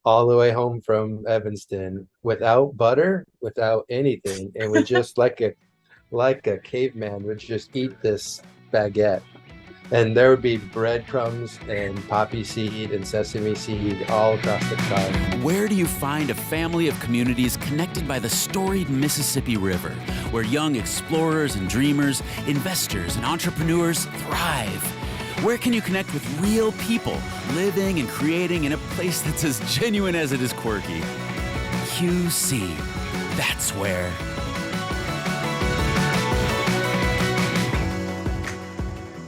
all the way home from Evanston without butter, without anything, and would just like a caveman would just eat this baguette. And there would be breadcrumbs and poppy seed and sesame seed all across the car. Where do you find a family of communities connected by the storied Mississippi River, where young explorers and dreamers, investors and entrepreneurs thrive? Where can you connect with real people living and creating in a place that's as genuine as it is quirky? QC, that's where.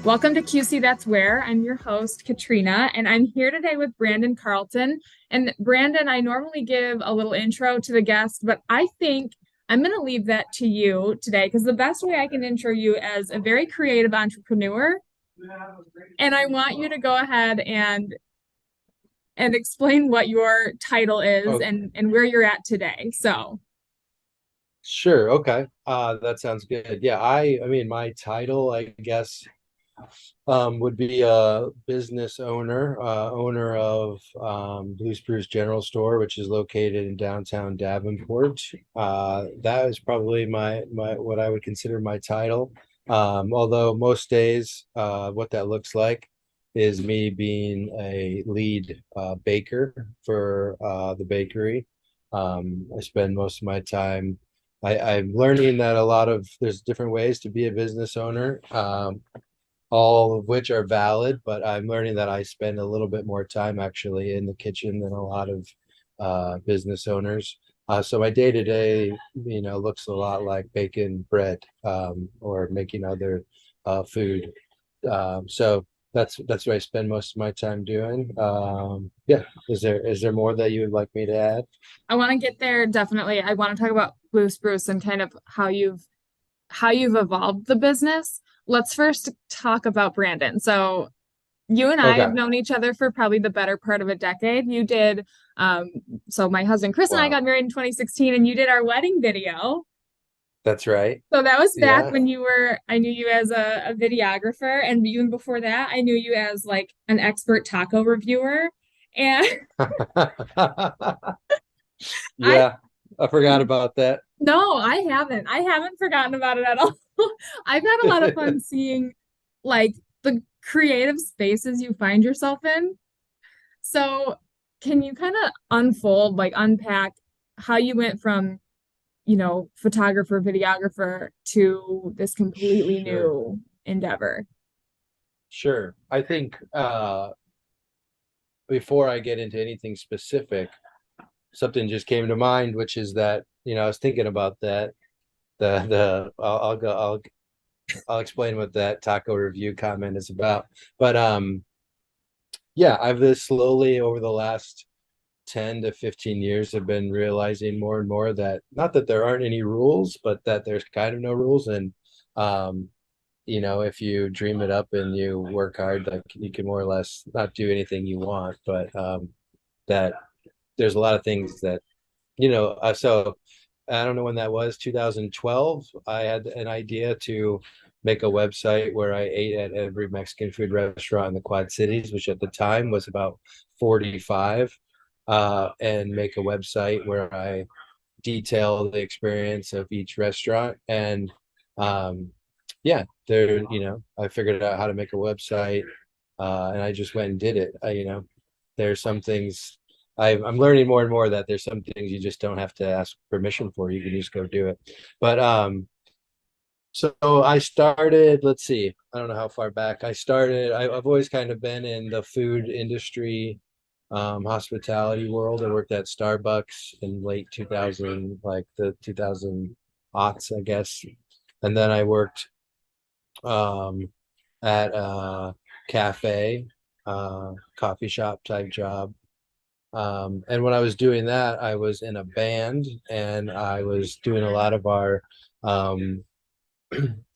Welcome to QC That's Where. I'm your host, Katrina, and I'm here today with Brandon Carleton. And Brandon, I normally give a little intro to the guest, but I think I'm going to leave that to you today because the best way I can intro you as a very creative entrepreneur. And I want you to go ahead and explain what your title is Okay. and where you're at today. So, Sure. Okay. That sounds good. Yeah, I mean my title, I guess, would be a business owner of Blue Spruce General Store, which is located in downtown Davenport. That is probably my what I would consider my title. Although most days, what that looks like is me being a lead baker for the bakery. I spend most of my time. I'm learning that there's different ways to be a business owner. All of which are valid, but I'm learning that I spend a little bit more time actually in the kitchen than a lot of business owners. So my day to day, looks a lot like baking bread or making other food. So that's what I spend most of my time doing. Yeah. Is there more that you would like me to add? I want to get there definitely. I want to talk about Blue Spruce and kind of how you've evolved the business. Let's first talk about Brandon. So you and I have Okay. known each other for probably the better part of a decade. You did, so my husband Chris and I Wow. got married in 2016, and you did our wedding video. That's right. So that was back Yeah. when I knew you as a videographer, and even before that, I knew you as like an expert taco reviewer. And I, Yeah. I forgot about that. no, I haven't. I haven't forgotten about it at all. I've had a lot of fun seeing like the creative spaces you find yourself in. So, can you kind of unpack how you went from, photographer, videographer to this completely Sure. new endeavor? Sure. I think before I get into anything specific, something just came to mind, which is that, I was thinking about that. I'll explain what that taco review comment is about. But yeah, I've this slowly over the last 10 to 15 years have been realizing more and more that not that there aren't any rules, but that there's kind of no rules. And um, if you dream it up and you work hard, like you can more or less not do anything you want, but that there's a lot of things that, so I don't know when that was, 2012. I had an idea to make a website where I ate at every Mexican food restaurant in the Quad Cities, which at the time was about 45, and make a website where I detail the experience of each restaurant. And yeah, I figured out how to make a website, and I just went and did it. There's some things I'm learning more and more that there's some things you just don't have to ask permission for. You can just go do it. But so I started, let's see, I don't know how far back I started. I've always kind of been in the food industry, hospitality world. I worked at Starbucks in late 2000, like the 2000 aughts, I guess. And then I worked um, at a cafe, coffee shop type job. And when I was doing that, I was in a band and I was doing a lot of our um,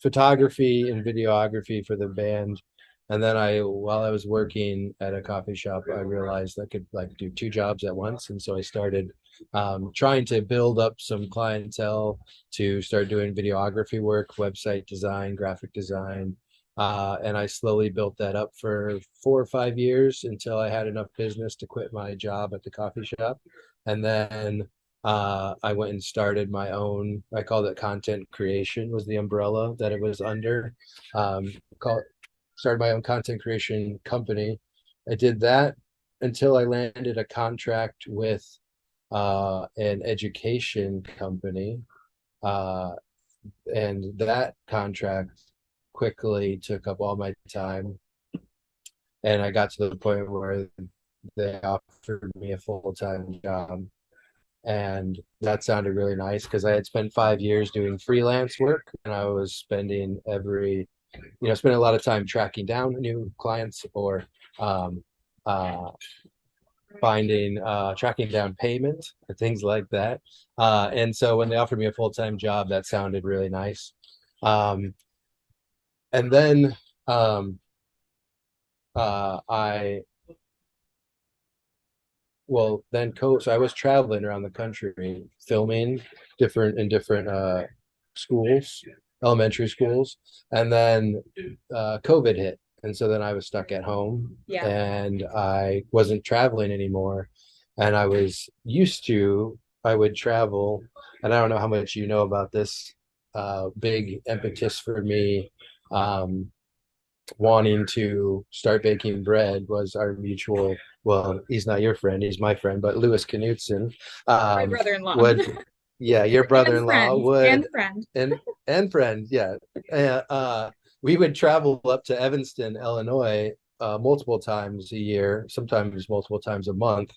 photography and videography for the band. And then while I was working at a coffee shop, I realized I could like do two jobs at once. And so I started trying to build up some clientele to start doing videography work, website design, graphic design, And I slowly built that up for 4 or 5 years until I had enough business to quit my job at the coffee shop. And then I went and started my own, I called it content creation was the umbrella that it was under. Um, called, Started my own content creation company. I did that until I landed a contract with an education company. Uh, and that contract quickly took up all my time. And I got to the point where they offered me a full-time job. And that sounded really nice because I had spent 5 years doing freelance work and I was spending a lot of time tracking down new clients or um, uh, tracking down payment or things like that. And so when they offered me a full-time job, that sounded really nice. Um, and then um, I well then co so I was traveling around the country filming different schools, elementary schools, and then COVID hit, and so then I was stuck at home, Yeah. and I wasn't traveling anymore, and I would travel, and I don't know how much you know about this. Big impetus for me um, wanting to start baking bread was our mutual, well, he's not your friend, he's my friend, but Lewis Knutson My um, brother-in-law. would, yeah, your And brother-in-law friend. And would, friend. and friend, yeah. We would travel up to Evanston, Illinois, multiple times a year, sometimes multiple times a month,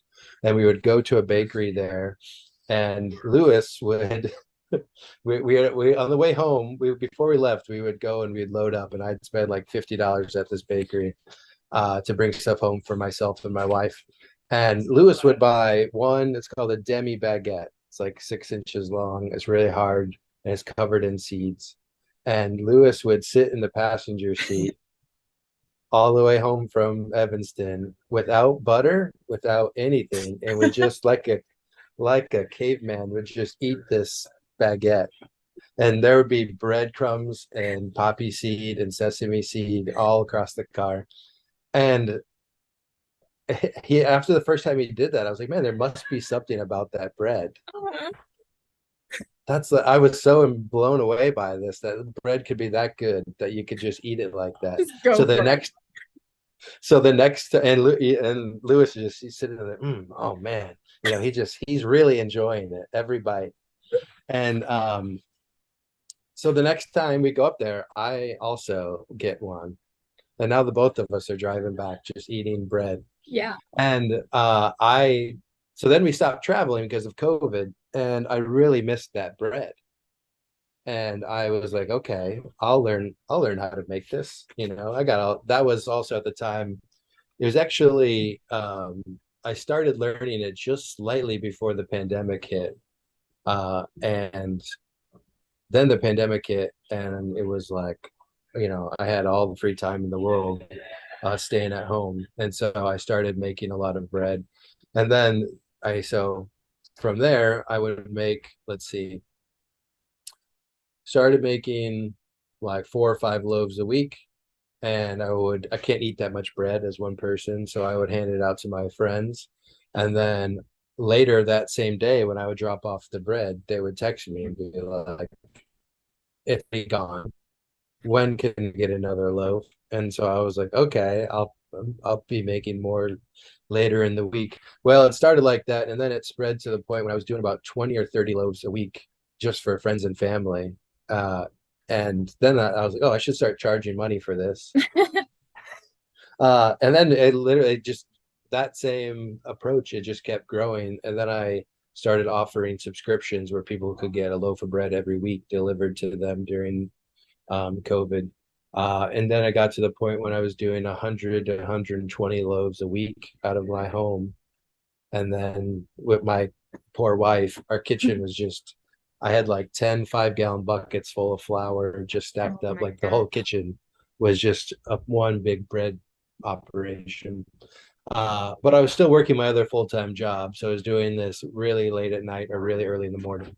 and we would go to a bakery there, and Lewis would we on the way home, we before we left, we would go and we'd load up, and I'd spend like $50 at this bakery to bring stuff home for myself and my wife. And Lewis would buy one, it's called a demi baguette. It's like 6 inches long, it's really hard, and it's covered in seeds. And Lewis would sit in the passenger seat all the way home from Evanston without butter, without anything, and we just like a caveman would just eat this baguette, and there would be breadcrumbs and poppy seed and sesame seed all across the car. And he, after the first time he did that, I was like, man, there must be something about that bread. I was so blown away by this, that bread could be that good that you could just eat it like that. Just go So the for it. next so the next and Lewis he's sitting there, oh man, he's really enjoying it every bite. And so the next time we go up there, I also get one. And now the both of us are driving back, just eating bread. Yeah. And so then we stopped traveling because of COVID, and I really missed that bread. And I was like, okay, I'll learn how to make this. That was also at the time, it was actually, I started learning it just slightly before the pandemic hit. And then the pandemic hit, and it was like, I had all the free time in the world, staying at home, and so I started making a lot of bread. And then so from there I would make, let's see, started making like 4 or 5 loaves a week, and I can't eat that much bread as one person, so I would hand it out to my friends. And then later that same day, when I would drop off the bread, they would text me and be like, "It's gone. When can I get another loaf?" And so I was like, "Okay, I'll be making more later in the week." Well, it started like that, and then it spread to the point when I was doing about 20 or 30 loaves a week just for friends and family. Uh, and then I was like, "Oh, I should start charging money for this." And then it literally just, that same approach, it just kept growing. And then I started offering subscriptions where people could get a loaf of bread every week delivered to them during COVID. And then I got to the point when I was doing 100 to 120 loaves a week out of my home. And then with my poor wife, our kitchen was just, I had like 10 5-gallon buckets full of flour just stacked Oh up. my Like the God. whole kitchen was just one big bread operation. But I was still working my other full-time job. So I was doing this really late at night or really early in the morning.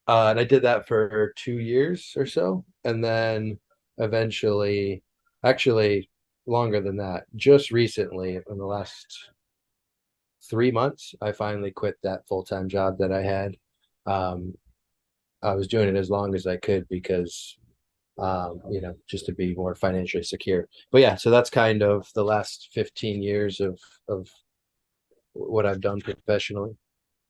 And I did that for 2 years or so. And then eventually, actually longer than that, just recently in the last 3 months, I finally quit that full-time job that I had. Um, I was doing it as long as I could because just to be more financially secure. But yeah, so that's kind of the last 15 years of what I've done professionally.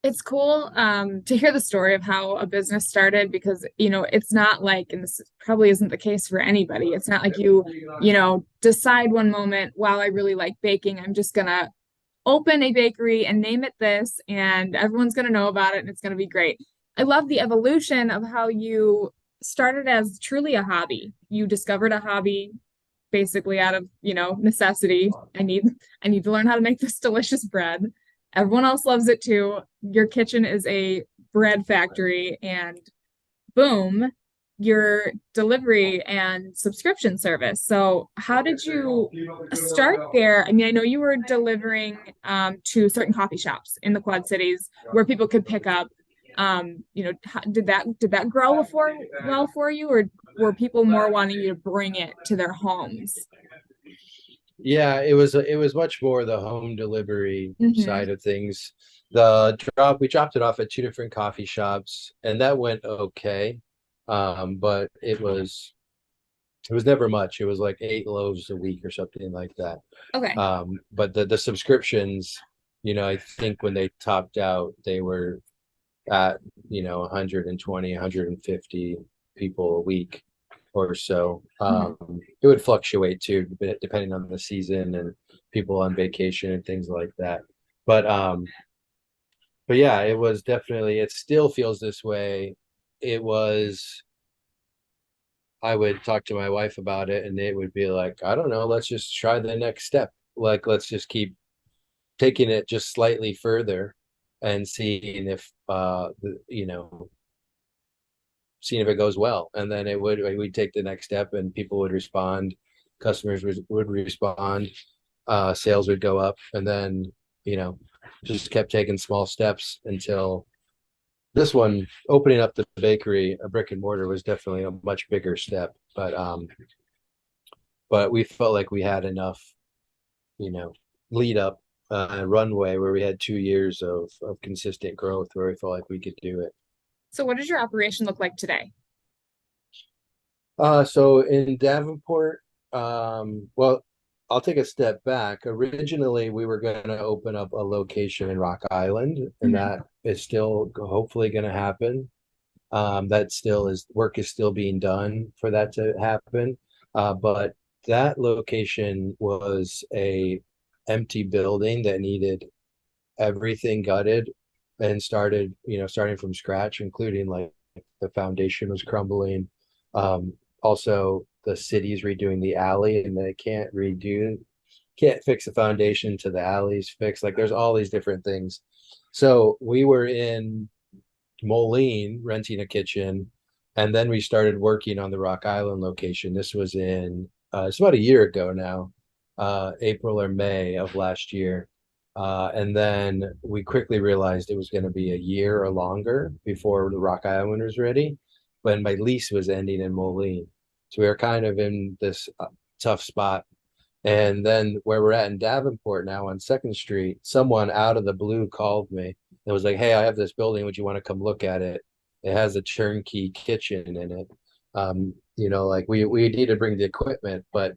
It's cool to hear the story of how a business started because, it's not like, and this probably isn't the case for anybody. It's not like you decide one moment, wow, I really like baking. I'm just gonna open a bakery and name it this, and everyone's gonna know about it and it's gonna be great. I love the evolution of how you started as truly a hobby. You discovered a hobby basically out of, necessity. I need to learn how to make this delicious bread. Everyone else loves it too. Your kitchen is a bread factory, and boom, your delivery and subscription service. So, how did you start there? I mean, I know you were delivering to certain coffee shops in the Quad Cities where people could pick up. Did that grow before well for you, or were people more wanting you to bring it to their homes? Yeah, it was much more the home delivery Hmm. side of things. We dropped it off at two different coffee shops, and that went okay. But it was never much. It was like 8 loaves a week or something like that. Okay. But the subscriptions, I think when they topped out, they were at 120, 150 people a week or so. Mhm. It would fluctuate too, depending on the season and people on vacation and things like that. But um, but yeah, it was definitely. It still feels this way. It was. I would talk to my wife about it, and it would be like, I don't know, let's just try the next step. Like, let's just keep taking it just slightly further and seeing if it goes well. And then we'd take the next step and people would respond, customers would respond, sales would go up, and then, you know, just kept taking small steps until this one, opening up the bakery, a brick and mortar, was definitely a much bigger step. But we felt like we had enough, you know, lead up runway where we had 2 years of consistent growth where we felt like we could do it. So, what does your operation look like today? So in Davenport, well, I'll take a step back. Originally, we were going to open up a location in Rock Island, and Mhm. that is still hopefully going to happen. That still is work is still being done for that to happen. But that location was a empty building that needed everything gutted and starting from scratch, including like the foundation was crumbling. Also, the city's redoing the alley, and they can't fix the foundation to the alley's fixed. Like there's all these different things. So we were in Moline renting a kitchen, and then we started working on the Rock Island location. This was it's about a year ago now, April or May of last year. And then we quickly realized it was going to be a year or longer before the Rock Island was ready. When my lease was ending in Moline. So we were kind of in this tough spot. And then where we're at in Davenport now on Second Street, someone out of the blue called me. It was like, "Hey, I have this building. Would you want to come look at it? It has a turnkey kitchen in it. Like we need to bring the equipment, but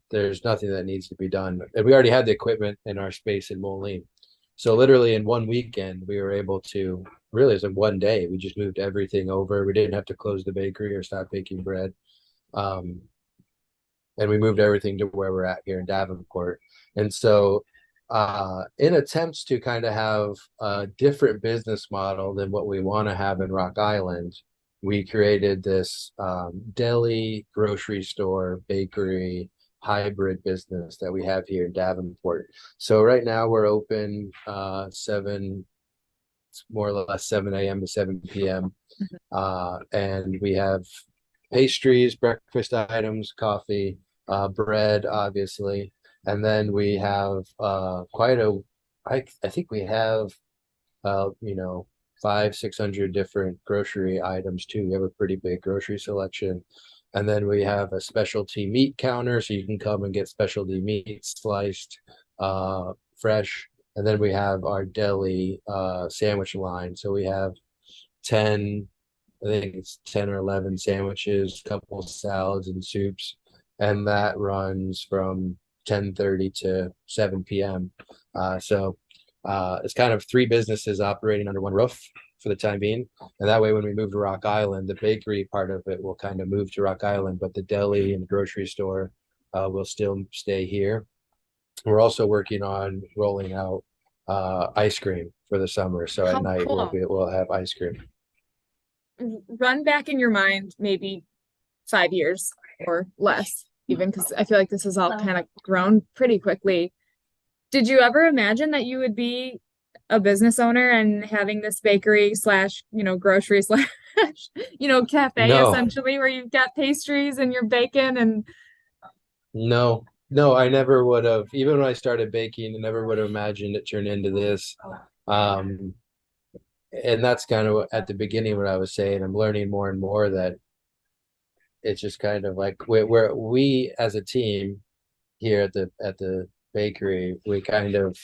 there's nothing that needs to be done. And we already had the equipment in our space in Moline. So literally in one weekend, we were able to really, it's like one day, we just moved everything over. We didn't have to close the bakery or stop baking bread. Um, and we moved everything to where we're at here in Davenport. And so, in attempts to kind of have a different business model than what we want to have in Rock Island, we created this deli, grocery store, bakery, hybrid business that we have here in Davenport. So right now we're open more or less 7 a.m. to 7 p.m. And we have pastries, breakfast items, coffee, bread, obviously. And then we have I think we have, uh, you know, 600 different grocery items too. We have a pretty big grocery selection. And then we have a specialty meat counter, so you can come and get specialty meat sliced, fresh. And then we have our deli sandwich line. So we have 10, I think it's 10 or 11 sandwiches, couple salads and soups. And that runs from 10:30 to 7 p.m. It's kind of three businesses operating under one roof for the time being. And that way, when we move to Rock Island, the bakery part of it will kind of move to Rock Island, but the deli and grocery store will still stay here. We're also working on rolling out ice cream for the summer. So at How night cool. we'll have ice cream. Run back in your mind maybe 5 years or less, even because I feel like this has all kind of grown pretty quickly. Did you ever imagine that you would be a business owner and having this bakery slash, grocery slash, cafe No, essentially, where you've got pastries and your bacon and no, I never would have. Even when I started baking, I never would have imagined it turned into this. Um, and that's kind of at the beginning what I was saying. I'm learning more and more that it's just kind of like we as a team here at the bakery, we kind of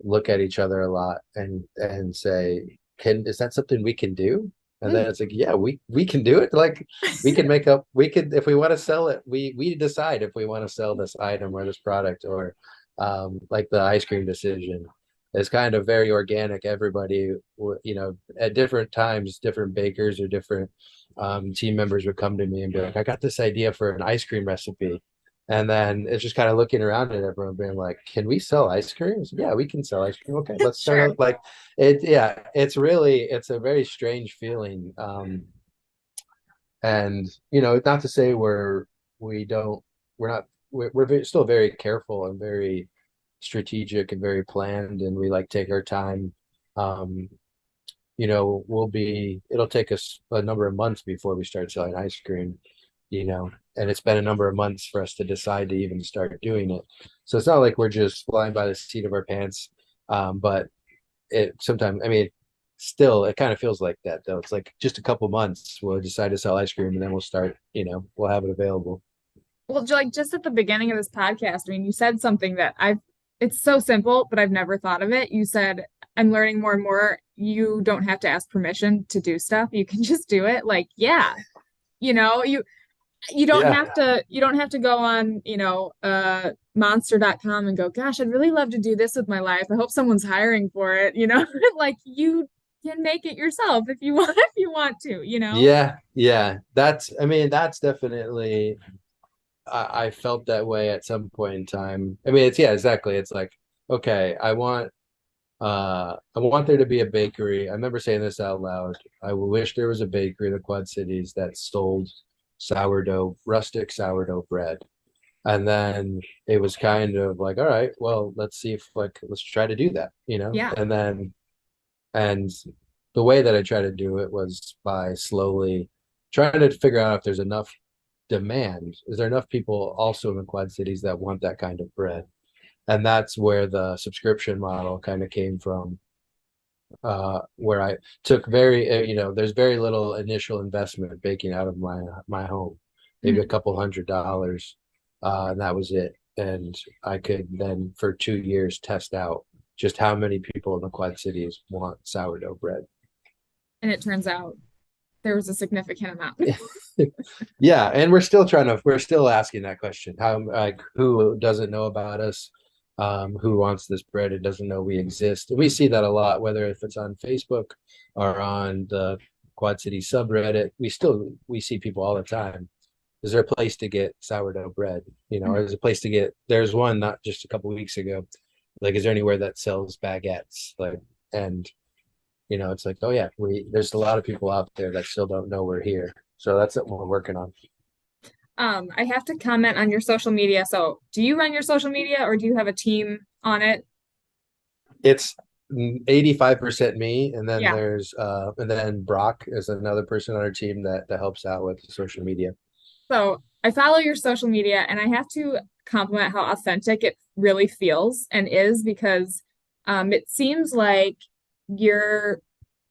look at each other a lot and say, "Can is that something we can do?" And then it's like, "Yeah, we can do it. Like we could if we want to sell it, we decide if we want to sell this item or this product or like the ice cream decision." It's kind of very organic. Everybody, at different times, different bakers or different team members would come to me and be like, "I got this idea for an ice cream recipe." And then it's just kind of looking around at everyone being like, can we sell ice cream? So, yeah, we can sell ice cream. Okay, let's start sure. out like it. Yeah, it's a very strange feeling. And not to say we don't, we're not, still very careful and very strategic and very planned. And we like take our time. Um, it'll take us a number of months before we start selling ice cream, and it's been a number of months for us to decide to even start doing it. So it's not like we're just flying by the seat of our pants. But it sometimes, I mean, still, it kind of feels like that though. It's like just a couple months, we'll decide to sell ice cream and then we'll start, we'll have it available. Well, like just at the beginning of this podcast, I mean, you said something that it's so simple, but I've never thought of it. You said, I'm learning more and more. You don't have to ask permission to do stuff. You can just do it. Like, yeah, you know, you Yeah. you don't have to go on, monster.com and go, gosh, I'd really love to do this with my life. I hope someone's hiring for it, like you can make it yourself if you want, if you want to. Yeah. I mean, that's definitely, I felt that way at some point in time. I mean, yeah, exactly. It's like, okay, I want there to be a bakery. I remember saying this out loud. I wish there was a bakery in the Quad Cities that sold rustic sourdough bread. And then it was kind of like, all right, well, let's try to do that. Yeah. And the way that I try to do it was by slowly trying to figure out if there's enough demand. Is there enough people also in the Quad Cities that want that kind of bread? And that's where the subscription model kind of came from, where I took there's very little initial investment baking out of my home, maybe a Mhm. couple $100, and that was it. And I could then for 2 years test out just how many people in the Quad Cities want sourdough bread. And it turns out there was a significant amount. Yeah, and we're still asking that question. How, like, who doesn't know about us? Who wants this bread and doesn't know we exist? And we see that a lot, whether if it's on Facebook or on the Quad City subreddit. We see people all the time. Is there a place to get sourdough bread? There's a place to get. There's one not just a couple of weeks ago. Like, is there anywhere that sells baguettes? Like, and it's like, oh yeah, there's a lot of people out there that still don't know we're here. So that's what we're working on. I have to comment on your social media. So, do you run your social media or do you have a team on it? It's 85% me, and then Yeah. Brock is another person on our team that helps out with social media. So, I follow your social media and I have to compliment how authentic it really feels and is because it seems like you're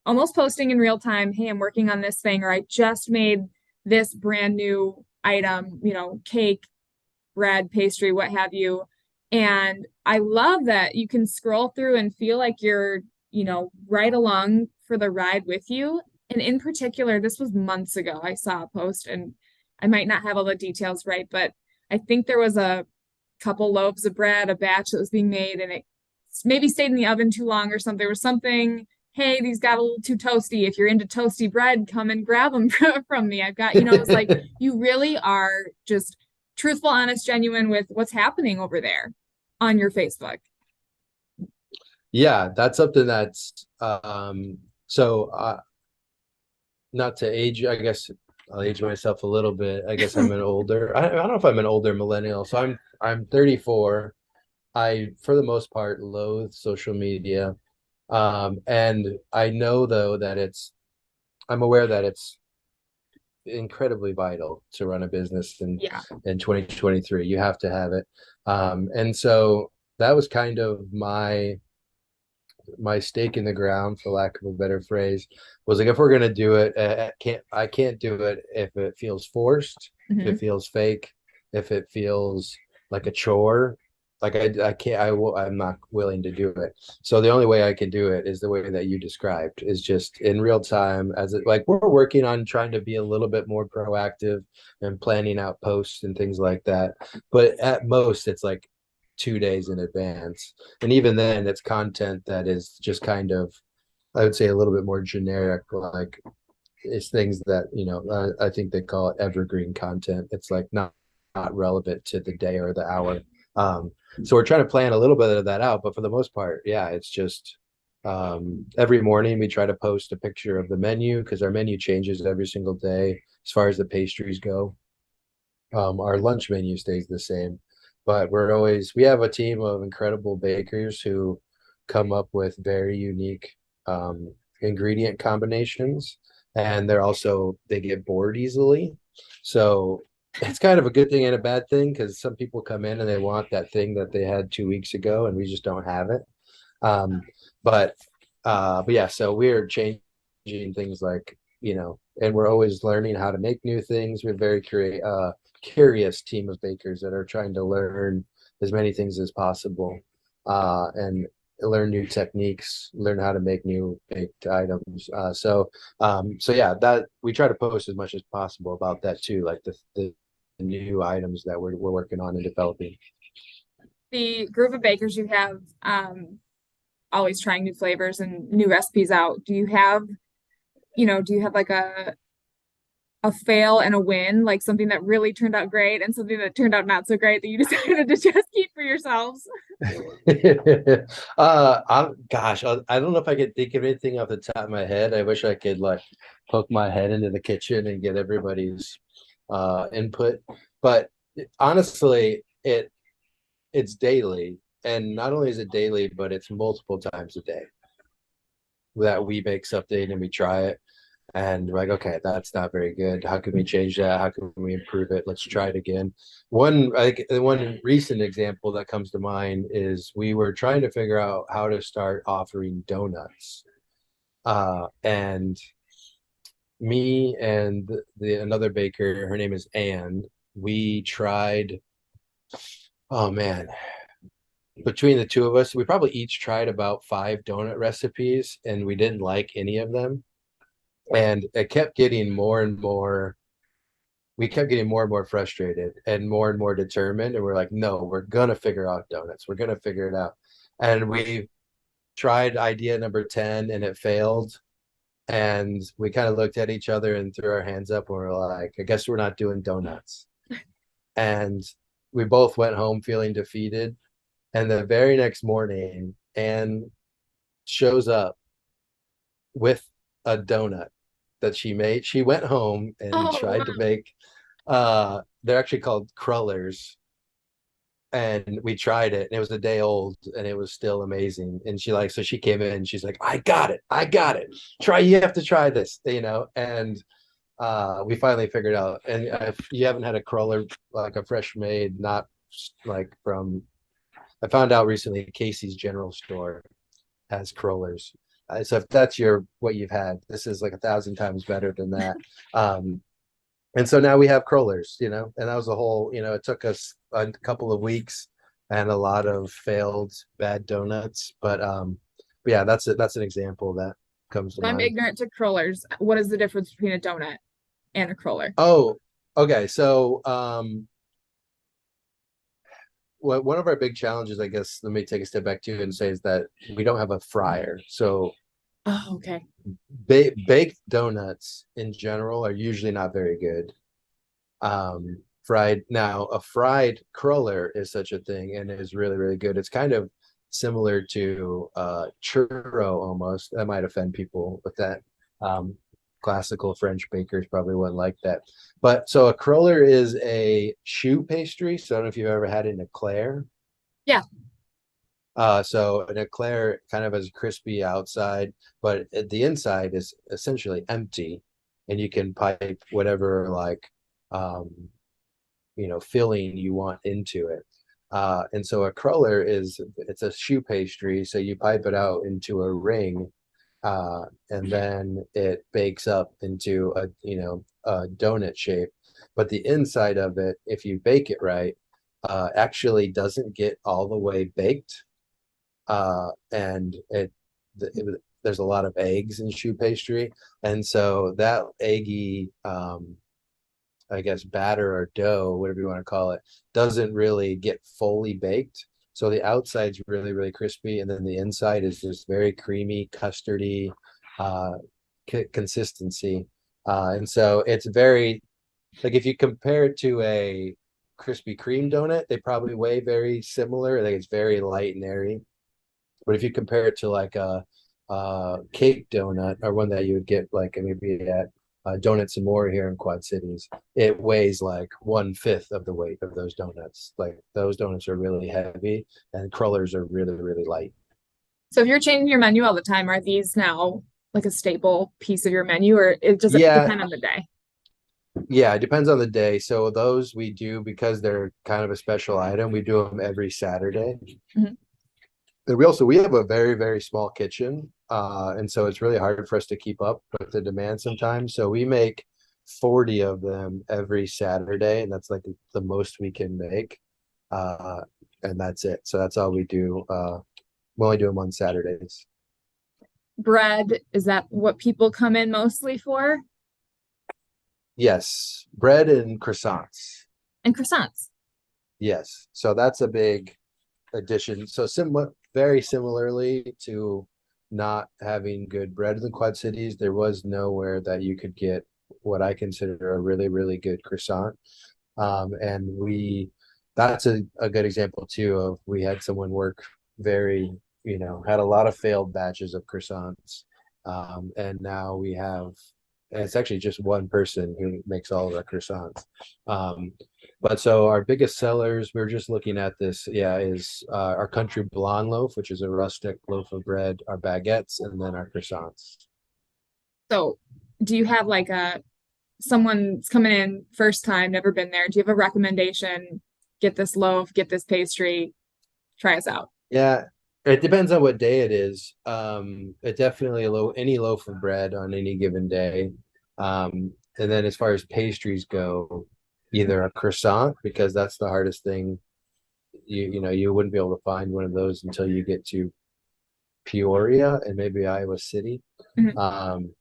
almost posting in real time, hey, I'm working on this thing, or I just made this brand new item, cake, bread, pastry, what have you. And I love that you can scroll through and feel like you're, right along for the ride with you. And in particular, this was months ago. I saw a post and I might not have all the details right, but I think there was a couple loaves of bread, a batch that was being made, and it maybe stayed in the oven too long or something. There was something, hey, these got a little too toasty. If you're into toasty bread, come and grab them from me. I've got, it's like you really are just truthful, honest, genuine with what's happening over there on your Facebook. Yeah, that's something that's so not to age, I guess I'll age myself a little bit. I guess I'm an older, I don't know if I'm an older millennial. So I'm 34. I, for the most part, loathe social media. And I know though that I'm aware that it's incredibly vital to run a business Yeah. in 2023. You have to have it. And so that was kind of my stake in the ground, for lack of a better phrase, was like, if we're gonna do it, I can't do it if it feels forced, if Mm-hmm. it feels fake, if it feels like a chore. Like I can't, I'm not willing to do it. So the only way I can do it is the way that you described, is just in real time. As it, like, we're working on trying to be a little bit more proactive and planning out posts and things like that. But at most, it's like 2 days in advance, and even then it's content that is just kind of, I would say, a little bit more generic. Like, it's things that, I think they call it evergreen content. It's like not relevant to the day or the hour. So we're trying to plan a little bit of that out, but for the most part, yeah, it's just every morning we try to post a picture of the menu, because our menu changes every single day as far as the pastries go. Our lunch menu stays the same, but we have a team of incredible bakers who come up with very unique ingredient combinations, and they get bored easily. So it's kind of a good thing and a bad thing, because some people come in and they want that thing that they had 2 weeks ago, and we just don't have it. Um, but but yeah, so we're changing things, like, and we're always learning how to make new things. We're very curious team of bakers that are trying to learn as many things as possible, and learn new techniques, learn how to make new baked items. So yeah, that we try to post as much as possible about that too, like the new items that we're working on and developing. The group of bakers you have, always trying new flavors and new recipes out. Do you have like a fail and a win, like something that really turned out great and something that turned out not so great that you decided to just keep for yourselves? Gosh, I don't know if I could think of anything off the top of my head. I wish I could, like, poke my head into the kitchen and get everybody's input. But honestly, it's daily, and not only is it daily, but it's multiple times a day that we make something and we try it, and we're like, okay, that's not very good. How can we change that? How can we improve it? Let's try it again. One recent example that comes to mind is we were trying to figure out how to start offering donuts. And me and another baker, her name is Anne, we tried, oh man, between the two of us, we probably each tried about 5 donut recipes, and we didn't like any of them. And it kept getting more and more, we kept getting more and more frustrated and more determined. And we're like, no, we're gonna figure out donuts. We're gonna figure it out. And we tried idea number 10 and it failed. And we kind of looked at each other and threw our hands up, and we're like, I guess we're not doing donuts. And we both went home feeling defeated. And the very next morning, Anne shows up with a donut that she made. She went home and Oh, tried to wow. make, they're actually called crullers. And we tried it, and it was a day old, and it was still amazing. And so she came in and she's like, I got it. I got it. You have to try this. And we finally figured out. And if you haven't had a cruller, like a fresh made, not like from, I found out recently Casey's General Store has crullers. So if that's what you've had, this is like 1,000 times better than that. Um, And so now we have crullers, and that was a whole, it took us a couple of weeks and a lot of failed bad donuts. But yeah, that's an example that comes to I'm mind. ignorant to crullers. What is the difference between a donut and a cruller? Oh, okay. So one of our big challenges, I guess, let me take a step back too and say is that we don't have a fryer. So Oh, okay. baked donuts in general are usually not very good. Fried now, a fried cruller is such a thing and is really, really good. It's kind of similar to churro almost. That might offend people with that. Um, Classical French bakers probably wouldn't like that. But so a cruller is a choux pastry. So I don't know if you've ever had an eclair. Yeah. So an eclair kind of has a crispy outside, but the inside is essentially empty, and you can pipe whatever like um, filling you want into it. And so a cruller it's a choux pastry, so you pipe it out into a ring, and then it bakes up into a donut shape. But the inside of it, if you bake it right, actually doesn't get all the way baked, and there's a lot of eggs in choux pastry, and so that eggy I guess batter or dough, whatever you want to call it, doesn't really get fully baked. So the outside's really, really crispy, and then the inside is just very creamy, custardy uh, consistency. And so it's very like if you compare it to a Krispy Kreme donut, they probably weigh very similar. Like it's very light and airy. But if you compare it to like a cake donut or one that you would get like maybe at Donuts and More here in Quad Cities, it weighs like 1/5 of the weight of those donuts. Like those donuts are really heavy and crullers are really, really light. So if you're changing your menu all the time, are these now like a staple piece of your menu, or does it Yeah, depend on the day? yeah, it depends on the day. So those we do because they're kind of a special item. We do them every Saturday. Mhm. And we have a very, very small kitchen. And so it's really hard for us to keep up with the demand sometimes. So we make 40 of them every Saturday, and that's like the most we can make. Uh, and that's it. So that's all we do. We only do them on Saturdays. Bread, is that what people come in mostly for? Yes, bread and croissants. And croissants. Yes. So that's a big addition. So very similarly to not having good bread in the Quad Cities, there was nowhere that you could get what I consider a really, really good croissant. And that's a good example too of we had someone work very, had a lot of failed batches of croissants. And now and it's actually just one person who makes all of our croissants. Um, but so our biggest sellers, we are just looking at this, yeah, is our country blonde loaf, which is a rustic loaf of bread, our baguettes, and then our croissants. So do you have like someone's coming in first time, never been there? Do you have a recommendation? Get this loaf, get this pastry, try us out. Yeah, it depends on what day it is. It definitely any loaf of bread on any given day. And then as far as pastries go, either a croissant because that's the hardest thing. You wouldn't be able to find one of those until you get to Peoria and maybe Iowa City. Mhm.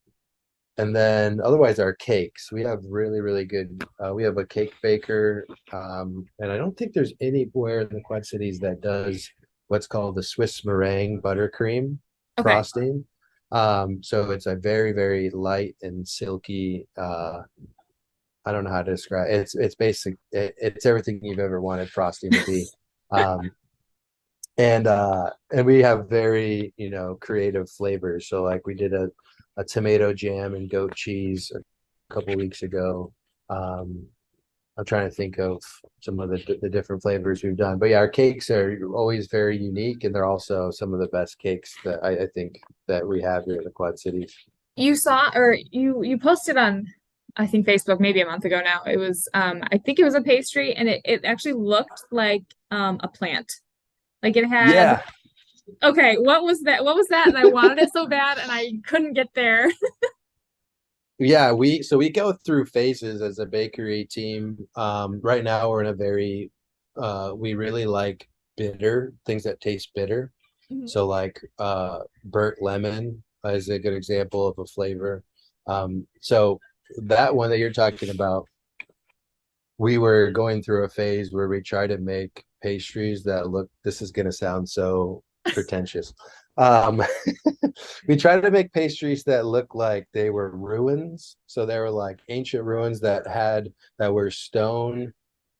And then otherwise our cakes. We have really, really good. We have a cake baker, and I don't think there's anywhere in the Quad Cities that does what's called the Swiss meringue buttercream Okay. frosting. So it's a very, very light and silky. I don't know how to describe it. It's basic. It's everything you've ever wanted frosting to be. Um, and we have very creative flavors. So like we did a tomato jam and goat cheese a couple weeks ago. um I'm trying to think of some of the different flavors we've done, but yeah, our cakes are always very unique, and they're also some of the best cakes that I think that we have here in the Quad Cities. You saw or you posted on I think Facebook maybe a month ago now. It was I think it was a pastry and it actually looked like a plant. Like it had Yeah, okay, what was that? What was that? And I wanted it so bad and I couldn't get there. Yeah, we go through phases as a bakery team. Right now we're in a very we really like bitter things that taste bitter. Mhm. So like burnt lemon is a good example of a flavor. So that one that you're talking about, we were going through a phase where we try to make pastries that look, this is going to sound so pretentious. Um, we try to make pastries that look like they were ruins. So they were like ancient ruins that were stone,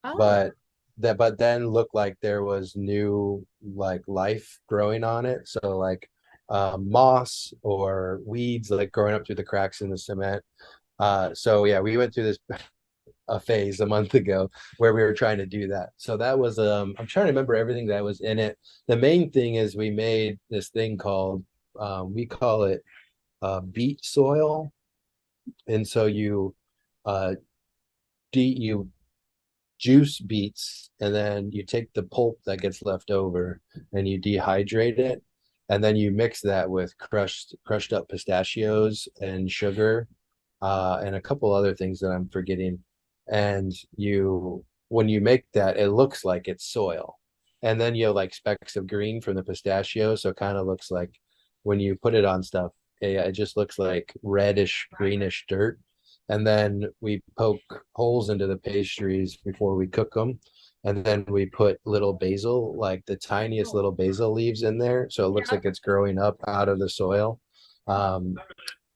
Oh, but but then looked like there was new like life growing on it. So like moss or weeds like growing up through the cracks in the cement. So yeah, we went through this a phase a month ago where we were trying to do that. So that was I'm trying to remember everything that was in it. The main thing is we made this thing called we call it beet soil. And so uh you juice beets and then you take the pulp that gets left over and you dehydrate it and then you mix that with crushed up pistachios and sugar and a couple other things that I'm forgetting. And you, when you make that, it looks like it's soil. And then you have like specks of green from the pistachio. So it kind of looks like when you put it on stuff, it just looks like reddish, greenish dirt. And then we poke holes into the pastries before we cook them. And then we put little basil, like the tiniest little basil leaves in there. So it looks yeah. like it's growing up out of the soil. Um,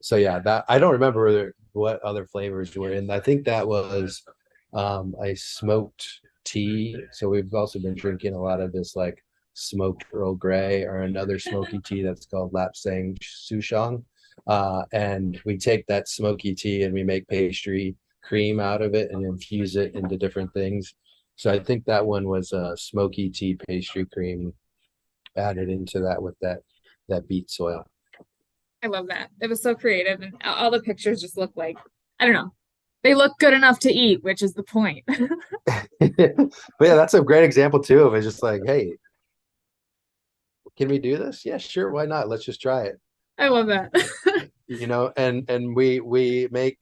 so yeah, that I don't remember what other flavors were in. I think that was a smoked tea. So we've also been drinking a lot of this like smoked Earl Grey or another smoky tea that's called Lapsang Souchong. And we take that smoky tea and we make pastry cream out of it and infuse it into different things. So I think that one was a smoky tea pastry cream added into that with that beet soil. I love that. It was so creative, and all the pictures just look like, I don't know, they look good enough to eat, which is the point. But yeah, that's a great example too of it. Just like, hey, can we do this? Yeah, sure. Why not? Let's just try it. I love that. And we make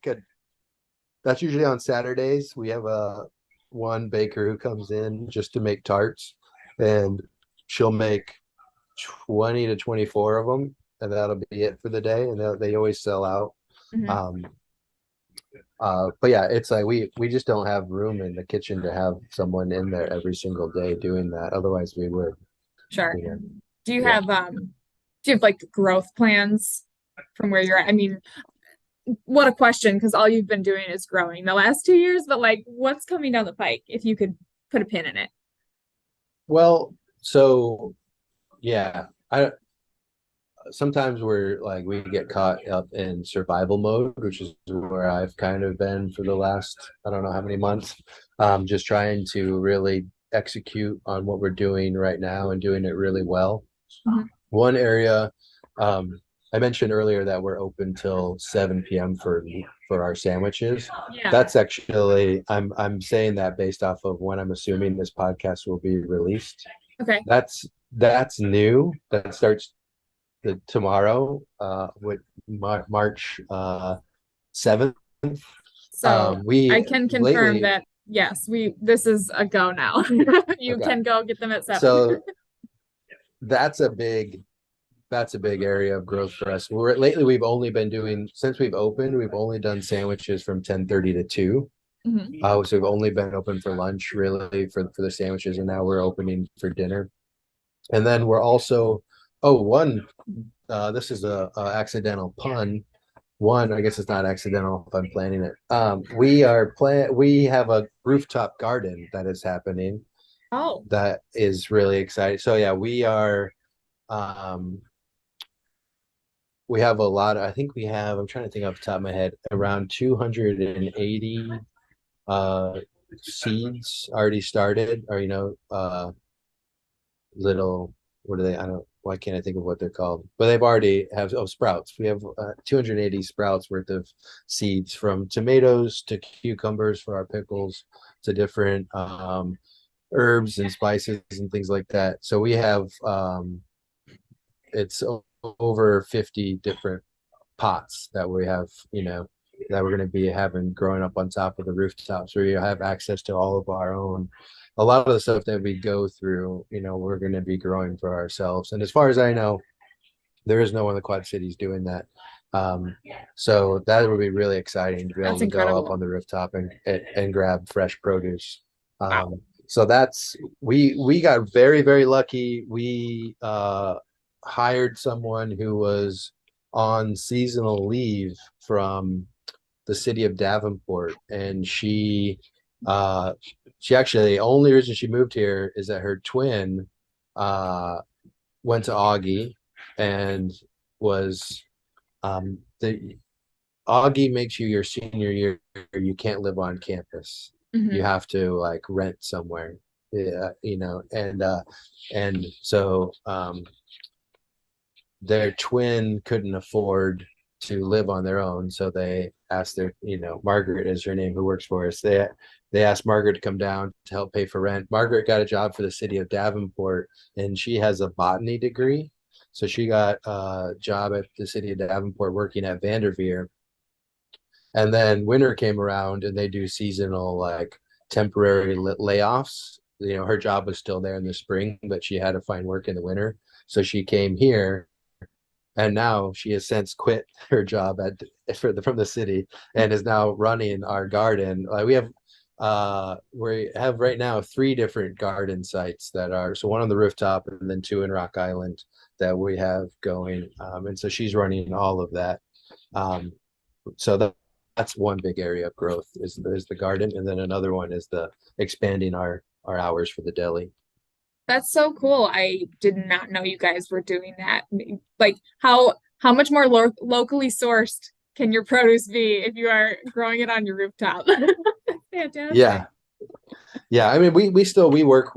that's usually on Saturdays. We have a one baker who comes in just to make tarts, and she'll make 20 to 24 of them, and that'll be it for the day. And they always sell out. Mhm. Um, but yeah, it's like we just don't have room in the kitchen to have someone in there every single day doing that. Otherwise, we would, Sure. you know, Do you yeah. have like growth plans from where you're at? I mean, what a question, because all you've been doing is growing the last 2 years, but like what's coming down the pike if you could put a pin in it? Well, so yeah, I sometimes we're like we get caught up in survival mode, which is where I've kind of been for the last I don't know how many months, just trying to really execute on what we're doing right now and doing it really well. Mhm. One area, um, I mentioned earlier that we're open till 7 p.m. for our sandwiches. Yeah. That's actually I'm saying that based off of when I'm assuming this podcast will be released. Okay. That's new. That starts tomorrow, with March 7th. So I We can confirm lately that yes, this is a go now. You okay. can go get them at 7. So that's a big that's a big area of growth for us. We're lately we've only been doing since we've opened, we've only done sandwiches from 10:30 to 2. Mhm. So we've only been open for lunch really for the sandwiches, and now we're opening for dinner. And then we're also oh one this is a accidental pun. One, I guess it's not accidental if I'm planning it. We have a rooftop garden that is happening Oh, that is really exciting. So yeah, um we have a lot of, I think we have, I'm trying to think off the top of my head, around 280 uh seeds already started, or little, what are they? I don't, why can't I think of what they're called? But they've already have, oh, sprouts. We have 280 sprouts worth of seeds, from tomatoes to cucumbers for our pickles to different herbs and spices and things like that. So we have it's over 50 different pots that we have, that we're going to be having growing up on top of the rooftops, where you have access to all of our own. A lot of the stuff that we go through, we're going to be growing for ourselves. And as far as I know, there is no one in the Quad Cities doing that. So that would be really exciting to be able That's to go up incredible. on the rooftop and grab fresh produce. Wow. So that's we got very, very lucky. We hired someone who was on seasonal leave from the city of Davenport, and she actually, the only reason she moved here is that her twin uh went to Augie and was the Augie makes you your senior year, you can't live on campus. You Hmm. have to like rent somewhere. Yeah, and so their twin couldn't afford to live on their own, so they asked Margaret is her name, who works for us. They asked Margaret to come down to help pay for rent. Margaret got a job for the city of Davenport, and she has a botany degree, so she got a job at the city of Davenport working at Vanderveer. And then winter came around, and they do seasonal, like temporary layoffs. Her job was still there in the spring, but she had to find work in the winter, so she came here, and now she has since quit her job from the city and is now running our garden. We have right now three different garden sites that are, so one on the rooftop and then two in Rock Island that we have going, and so she's running all of that. Um, so that's one big area of growth is the garden, and then another one is the expanding our hours for the deli. That's so cool. I did not know you guys were doing that. Like how much more locally sourced can your produce be if you are growing it on your rooftop? Fantastic. Yeah, yeah, I mean, we work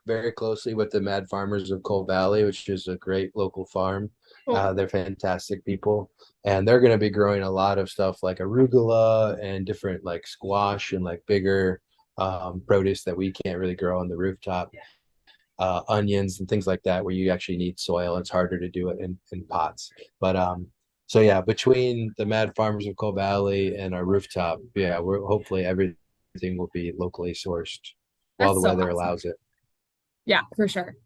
very closely with the Mad Farmers of Coal Valley, which is a great local farm. Cool. They're fantastic people, and they're going to be growing a lot of stuff like arugula and different like squash and like bigger produce that we can't really grow on the rooftop. Onions and things like that, where you actually need soil. It's harder to do it in pots. But so yeah, between the Mad Farmers of Coal Valley and our rooftop, yeah, we're hopefully everything will be locally sourced while That's the so weather awesome. allows it. Yeah, for sure.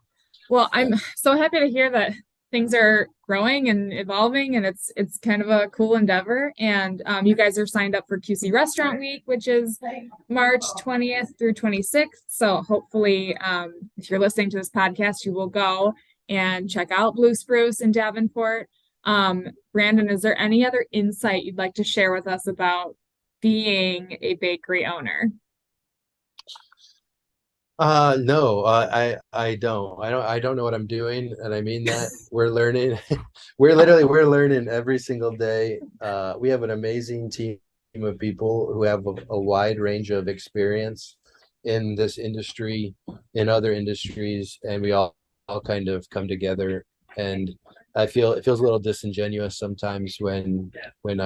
Well, Yeah. I'm so happy to hear that things are growing and evolving, and it's kind of a cool endeavor. And you guys are signed up for QC Restaurant Week, which is March 20th through 26th. So hopefully, if you're listening to this podcast, you will go and check out Blue Spruce in Davenport. Brandon, is there any other insight you'd like to share with us about being a bakery owner? No, I don't know what I'm doing, and I mean that. We're learning. We're learning every single day. We have an amazing team of people who have a wide range of experience in this industry, in other industries, and we all kind of come together. And I feel it feels a little disingenuous sometimes when when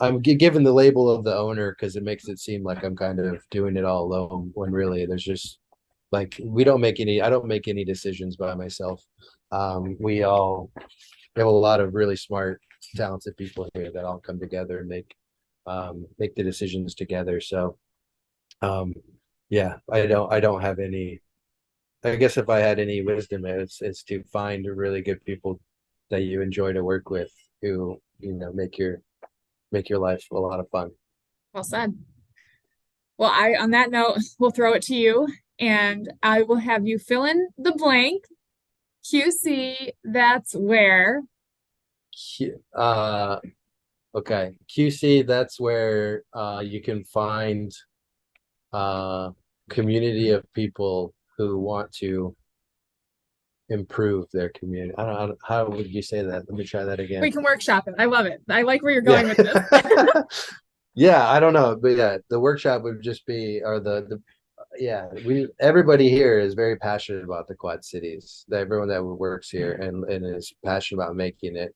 I'm given the label of the owner, because it makes it seem like I'm kind of doing it all alone, when really there's just like I don't make any decisions by myself. We have a lot of really smart, talented people here that all come together and make the decisions together. So um yeah, I don't have any. I guess if I had any wisdom, it's to find really good people that you enjoy to work with, who make your life a lot of fun. Well said. Well, on that note, will throw it to you, and I will have you fill in the blank. QC, that's where. Uh, okay. QC, that's where you can find a community of people who want to improve their community. I don't how would you say that? Let me try that again. We can workshop it. I love it. I like where you're Yeah. going with this. Yeah, I don't know, but yeah, the workshop would just be, or the yeah, everybody here is very passionate about the Quad Cities. Everyone that works here and is passionate about making it,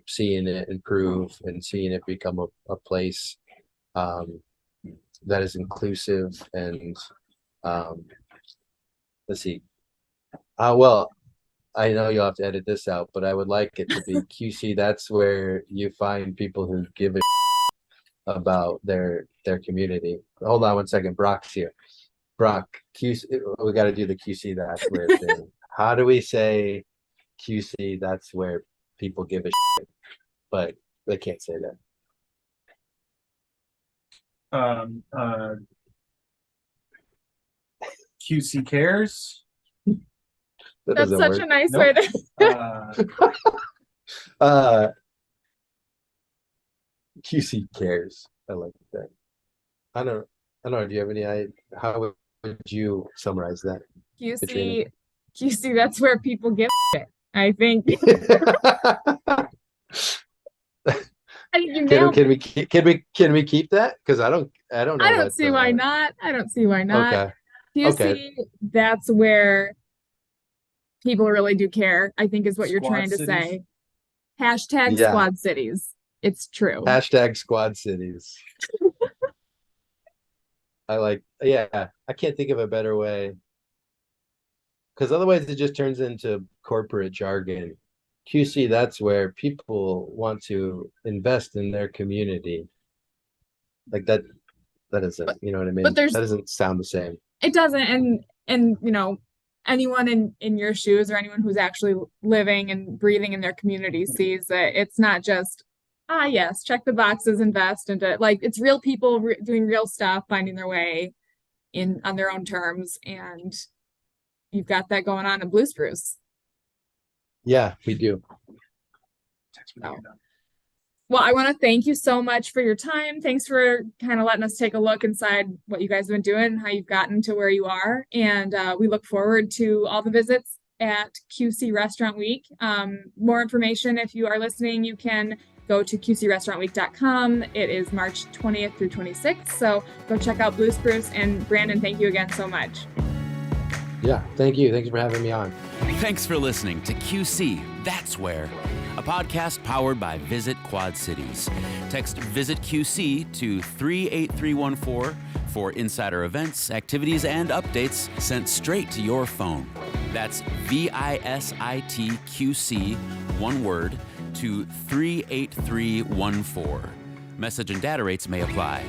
seeing it improve and seeing it become a place um, that is inclusive and, um, let's see. Well, I know you'll have to edit this out, but I would like it to be QC. That's where you find people who give a about their community. Hold on one second. Brock's here. Brock, QC, we got to do the QC. That's where thing. How do we say QC? That's where people give a shit, but they can't say that. QC cares. That That's doesn't such work. a nice Nope. way to. QC cares. I like that. I don't know. Do you have any idea? How would you summarize that? Katrina? QC, that's where people give it. I think. I think you nailed it. Can we keep that? Because I don't know. I don't see why not. I don't see why not. Okay. QC, Okay. that's where people really do care, I think is what you're Squad trying to cities? say. Hashtag Yeah. Squad Cities. It's true. Hashtag Squad Cities. I can't think of a better way. Because otherwise it just turns into corporate jargon. QC, that's where people want to invest in their community. Like that isn't, you know what I mean? but there's- That doesn't sound the same. It doesn't, and you know, anyone in your shoes or anyone who's actually living and breathing in their community sees that it's not just yes, check the boxes, invest into, like, it's real people doing real stuff, finding their way in on their own terms, and you've got that going on in Blue Spruce. Yeah, we do. Well, I want to thank you so much for your time. Thanks for kind of letting us take a look inside what you guys have been doing, how you've gotten to where you are. And we look forward to all the visits at QC Restaurant Week. More information, if you are listening, you can go to qcrestaurantweek.com. It is March 20th through 26th. So go check out Blue Spruce. And Brandon, thank you again so much. Yeah, thank you. Thanks for having me on. Thanks for listening to QC, That's Where, a podcast powered by Visit Quad Cities. Text Visit QC to 38314 for insider events, activities, and updates sent straight to your phone. That's VISITQC, one word, to 38314. Message and data rates may apply.